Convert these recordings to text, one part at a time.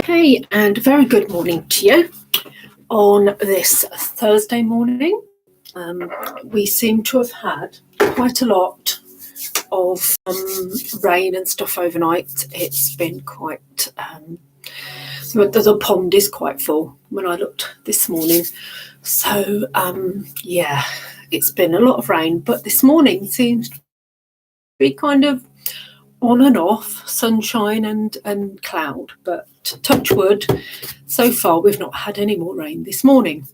Hey, and a very good morning to you on this Thursday morning. We seem to have had quite a lot of rain and stuff overnight. It's been quite, the pond is quite full when I looked this morning. So, yeah, it's been a lot of rain, but this morning seems to be kind of on and off, sunshine and cloud, but touch wood, so far we've not had any more rain this morning.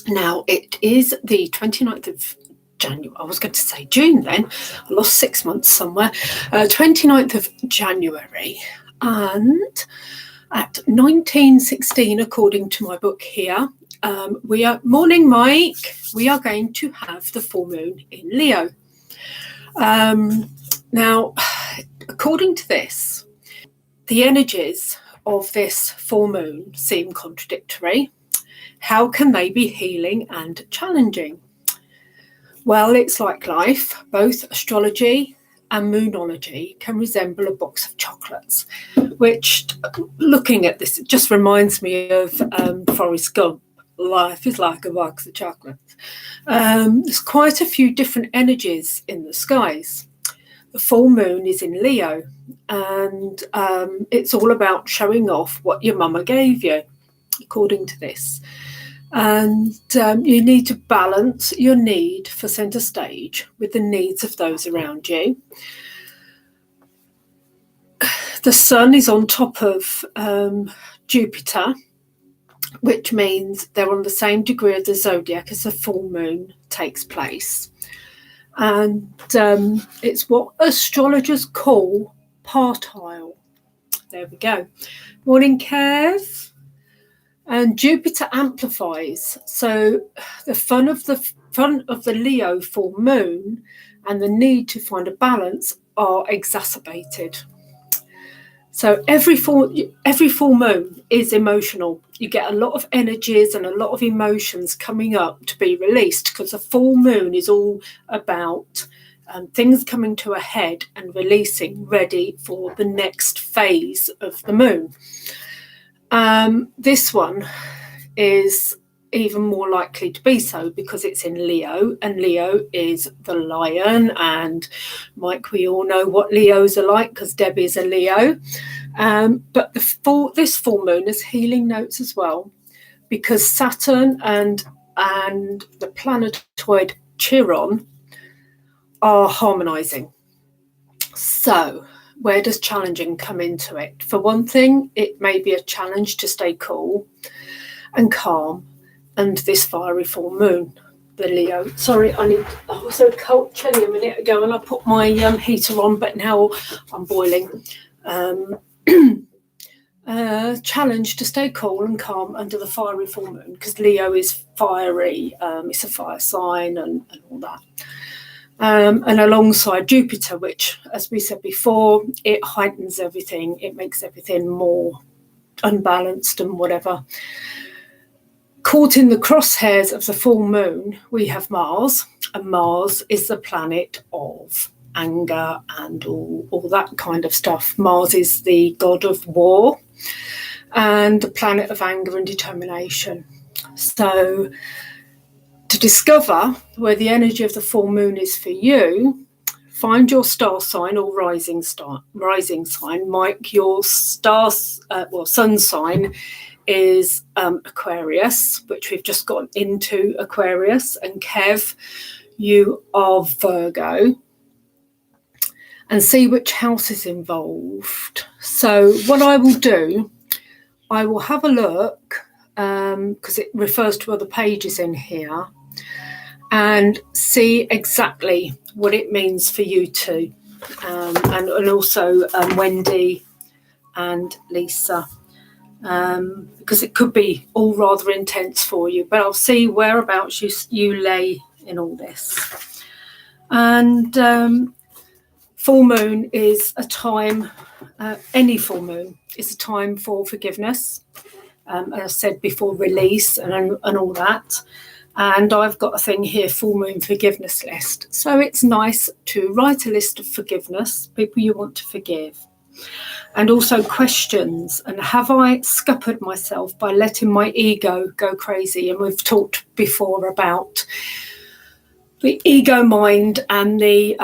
Now it is the 29th of January. I was going to say June then. I lost 6 months somewhere. 29th of January. And at 1916, according to my book here, morning Mike, we are going to have the full moon in Leo. Now, according to this, the energies of this full moon seem contradictory. How can they be healing and challenging? Well, it's like life. Both astrology and moonology can resemble a box of chocolates, which, looking at this, it just reminds me of Forrest Gump. Life is like a box of chocolates. There's quite a few different energies in the skies. The full moon is in Leo, and it's all about showing off what your mama gave you, according to this. And you need to balance your need for centre stage with the needs of those around you. The sun is on top of Jupiter, which means they're on the same degree of the zodiac as the full moon takes place. And it's what astrologers call partile. There we go. Morning, Kev. And Jupiter amplifies. So the fun of the Leo full moon and the need to find a balance are exacerbated. So every full moon is emotional. You get a lot of energies and a lot of emotions coming up to be released, because the full moon is all about things coming to a head and releasing, ready for the next phase of the moon. This one is even more likely to be so because it's in Leo, and Leo is the lion. And Mike, we all know what Leos are like because Debbie's a Leo. But this full moon has healing notes as well, because Saturn and the planetoid Chiron are harmonizing. So where does challenging come into it? For one thing, it may be a challenge to stay cool and calm, and this fiery full moon, the Leo. Sorry, I was so cold, chilly a minute ago, and I put my heater on, but now I'm boiling. Challenge to stay cool and calm under the fiery full moon, because Leo is fiery. It's a fire sign and all that. And alongside Jupiter, which, as we said before, it heightens everything. It makes everything more unbalanced and whatever. Caught in the crosshairs of the full moon, we have Mars, and Mars is the planet of anger and all that kind of stuff. Mars is the god of war and the planet of anger and determination. So to discover where the energy of the full moon is for you, find your star sign or rising sign. Mike, your sun sign is Aquarius, which we've just got into Aquarius. And Kev, you are Virgo. And see which house is involved. So what I will do, I will have a look, because it refers to other pages in here, and see exactly what it means for you too, and also Wendy and Lisa, because it could be all rather intense for you, but I'll see whereabouts you lay in all this. And full moon is a time, any full moon is a time for forgiveness, as I said before, release and all that. And I've got a thing here, full moon forgiveness list. So it's nice to write a list of forgiveness, people you want to forgive. And also questions, and have I scuppered myself by letting my ego go crazy? And we've talked before about the ego mind and the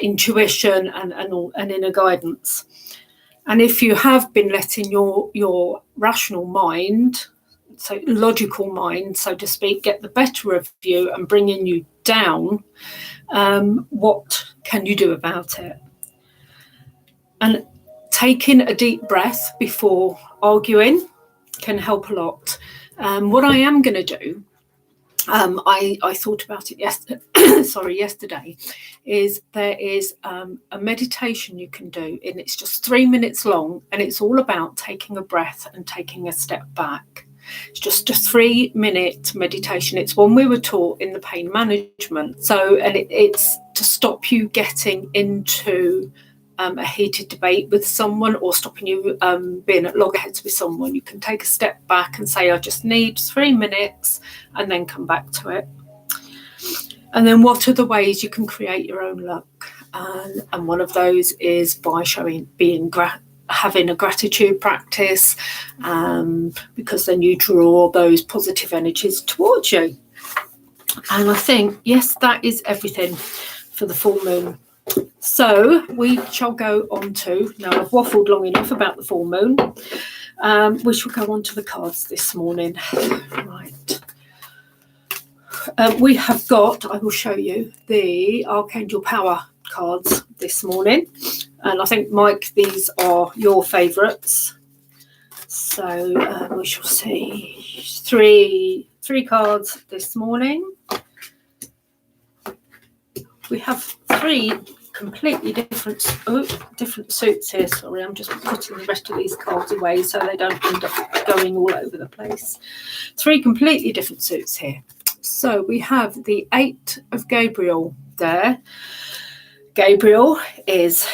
intuition and inner guidance. And if you have been letting your rational mind, so logical mind, so to speak, get the better of you and bringing you down, what can you do about it? And taking a deep breath before arguing can help a lot. What I am going to do, I thought about it yesterday, is there is a meditation you can do, and it's just 3 minutes long, and it's all about taking a breath and taking a step back. It's just a 3-minute meditation. It's one we were taught in the pain management. So, and it's to stop you getting into a heated debate with someone, or stopping you being at loggerheads with someone. You can take a step back and say, I just need 3 minutes, and then come back to it. And then what are the ways you can create your own luck? And one of those is by having a gratitude practice, because then you draw those positive energies towards you. And I think, yes, that is everything for the full moon. So we shall go on to, now I've waffled long enough about the full moon, we shall go on to the cards this morning. Right. We have got, I will show you, the Archangel Power cards this morning. And I think, Mike, these are your favourites. So we shall see three cards this morning. We have 3 completely different suits here. Sorry, I'm just putting the rest of these cards away so they don't end up going all over the place. 3 completely different suits here. So we have the 8 of Gabriel there. Gabriel is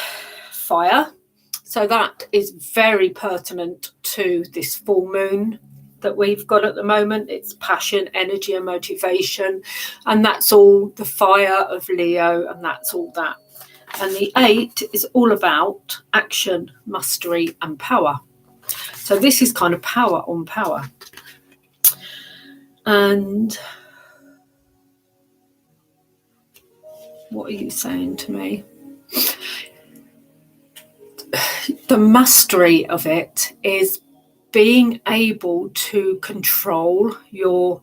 fire. So that is very pertinent to this full moon that we've got at the moment. It's passion, energy and motivation, and that's all the fire of Leo, and that's all that. And the 8 is all about action, mastery and power. So this is kind of power on power. And what are you saying to me? The mastery of it is being able to control your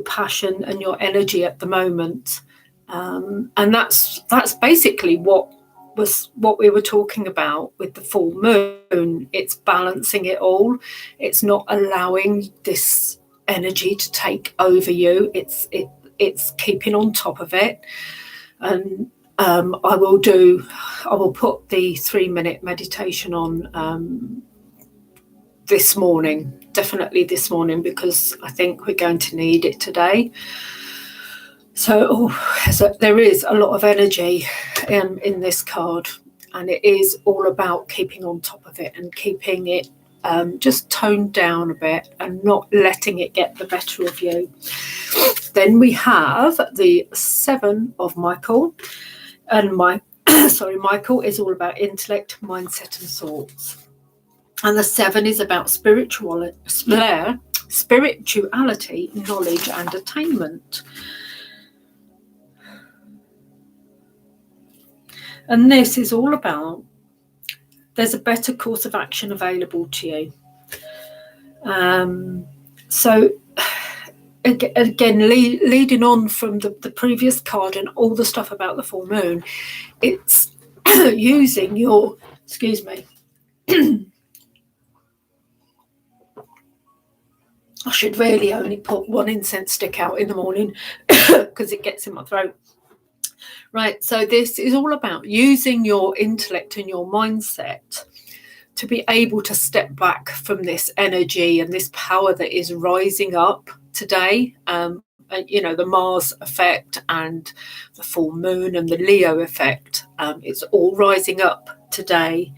passion and your energy at the moment, and that's basically what we were talking about with the full moon. It's balancing it all. It's not allowing this energy to take over you. It's keeping on top of it. And I will put the 3-minute meditation on this morning, definitely this morning, because I think we're going to need it today. So there is a lot of energy in this card, and it is all about keeping on top of it and keeping it just toned down a bit and not letting it get the better of you. Then we have the 7 of Michael, and Michael is all about intellect, mindset and thoughts. And the 7 is about spirituality, knowledge and attainment. And this is all about, there's a better course of action available to you. So again, leading on from the previous card and all the stuff about the full moon, it's using your, excuse me, I should really only put 1 incense stick out in the morning because it gets in my throat. Right, so this is all about using your intellect and your mindset to be able to step back from this energy and this power that is rising up today. The Mars effect and the full moon and the Leo effect. It's all rising up today.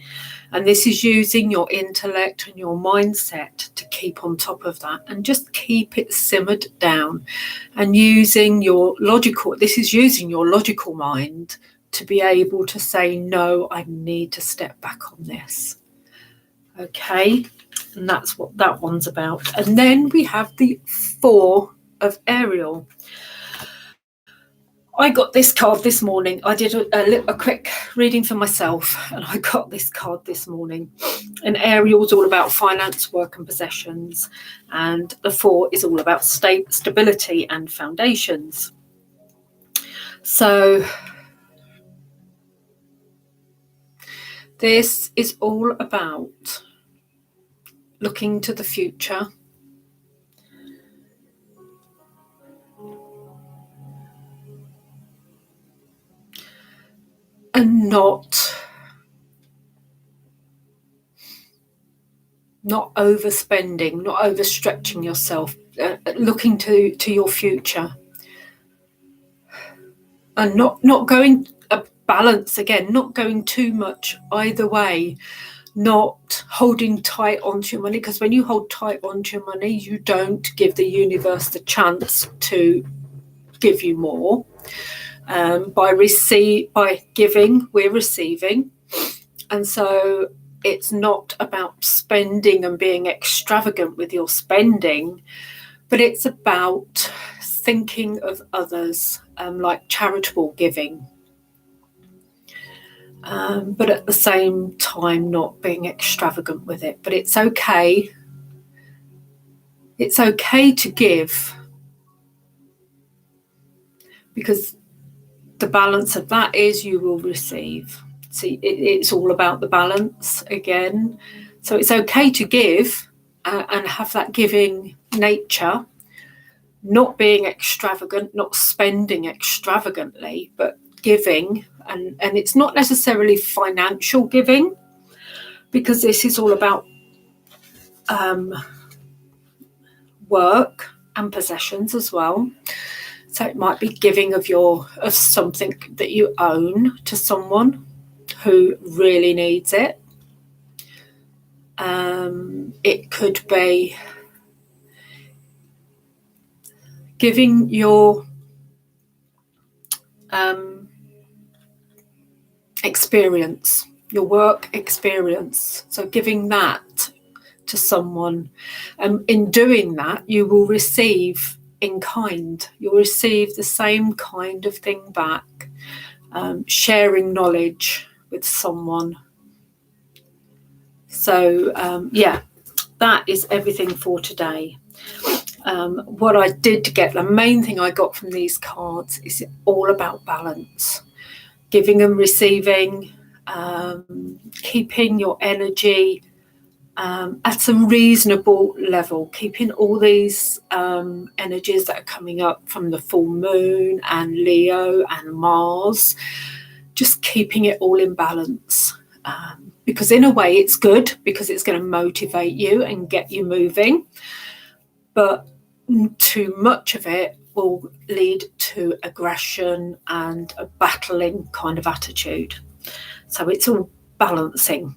And this is using your intellect and your mindset to keep on top of that and just keep it simmered down, and using your logical mind to be able to say, no, I need to step back on this. Okay, and that's what that one's about. And then we have the Four of Ariel. I got this card this morning. I did a quick reading for myself, and I got this card this morning. And Ariel's all about finance, work and possessions. And the Four is all about stability and foundations. So this is all about looking to the future, and not overspending, not overstretching yourself, looking to your future, and not going a balance again, not going too much either way, not holding tight onto your money, because when you hold tight onto your money, you don't give the universe the chance to give you more. By giving, we're receiving. And so it's not about spending and being extravagant with your spending, but it's about thinking of others, like charitable giving. But at the same time, not being extravagant with it. But it's okay. It's okay to give, because the balance of that is you will receive. See, it's all about the balance again. So it's okay to give and have that giving nature, not being extravagant, not spending extravagantly, but giving. And it's not necessarily financial giving, because this is all about work and possessions as well. So it might be giving of something that you own to someone who really needs it. It could be giving your experience, your work experience. So giving that to someone. In doing that, you will receive in kind. You'll receive the same kind of thing back. Sharing knowledge with someone. So that is everything for today. What I did get, the main thing I got from these cards is all about balance, giving and receiving, keeping your energy at a reasonable level, keeping all these energies that are coming up from the full moon and Leo and Mars, just keeping it all in balance. Because in a way it's good, because it's going to motivate you and get you moving. But too much of it will lead to aggression and a battling kind of attitude. So it's all balancing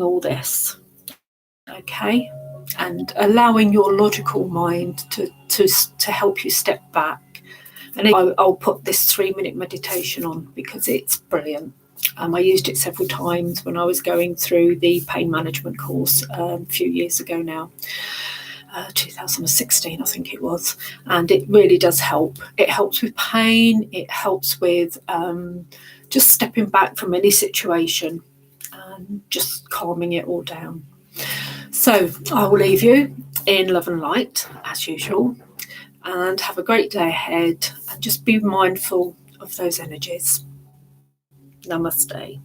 all this, okay, and allowing your logical mind to help you step back. And I'll put this 3-minute meditation on, because it's brilliant. I used it several times when I was going through the pain management course a few years ago now. 2016, I think it was, and it really does help. It helps with pain. It helps with just stepping back from any situation and just calming it all down. So I will leave you in love and light as usual, and have a great day ahead, and just be mindful of those energies. Namaste.